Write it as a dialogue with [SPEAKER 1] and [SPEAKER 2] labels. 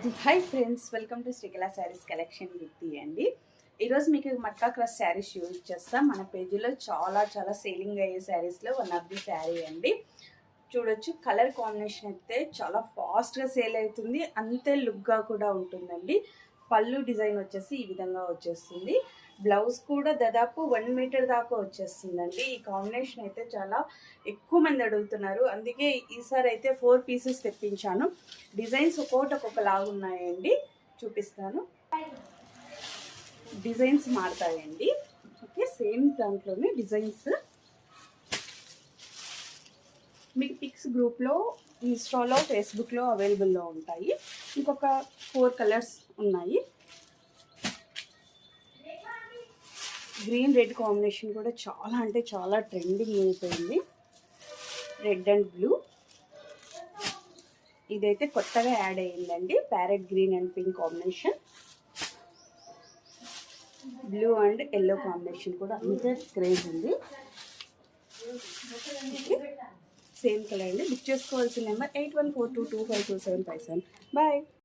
[SPEAKER 1] Hi friends, welcome to Srikala Sarees collection గుర్తి అండి. ఈరోజు మీకు మట్కా క్రాస్ శారీస్ యూజ్ చేస్తాం. మన పేజీలో చాలా సేలింగ్ అయ్యే శారీస్లో వన్ ఆఫ్ ది శారీ అండి. చూడొచ్చు, కలర్ కాంబినేషన్ అయితే చాలా ఫాస్ట్గా సేల్ అవుతుంది, అంతే లుక్గా కూడా ఉంటుందండి. పళ్ళు డిజైన్ వచ్చేసి ఈ విధంగా వచ్చేస్తుంది. బ్లౌజ్ కూడా దాదాపు 1 మీటర్ దాకా వచ్చేస్తుందండి. ఈ కాంబినేషన్ అయితే చాలా ఎక్కువ మంది అడుగుతున్నారు, అందుకే ఈసారి అయితే 4 పీసెస్ తెప్పించాను. డిజైన్స్ ఒక్కొక్కలాగా ఉన్నాయండి, చూపిస్తాను. డిజైన్స్ మారుతాయండి. ఓకే, సేమ్ దాంట్లోనే డిజైన్స్ మీకు పిక్స్ గ్రూప్లో, ఇన్స్టాలో, ఫేస్బుక్లో అవైలబుల్లో ఉంటాయి. ఇంకొక 4 కలర్స్ ఉన్నాయి. గ్రీన్ రెడ్ కాంబినేషన్ కూడా చాలా ట్రెండింగ్ అయిపోయింది. రెడ్ అండ్ బ్లూ ఇదైతే కొత్తగా యాడ్ అయ్యిందండి. Parrot green and pink combination, blue and yellow combination కూడా అంతే క్రేజ్ ఉంది. సేమ్ కలర్ అండి. బుక్ చేసుకోవాల్సిన నెంబర్ 8142252757. బాయ్.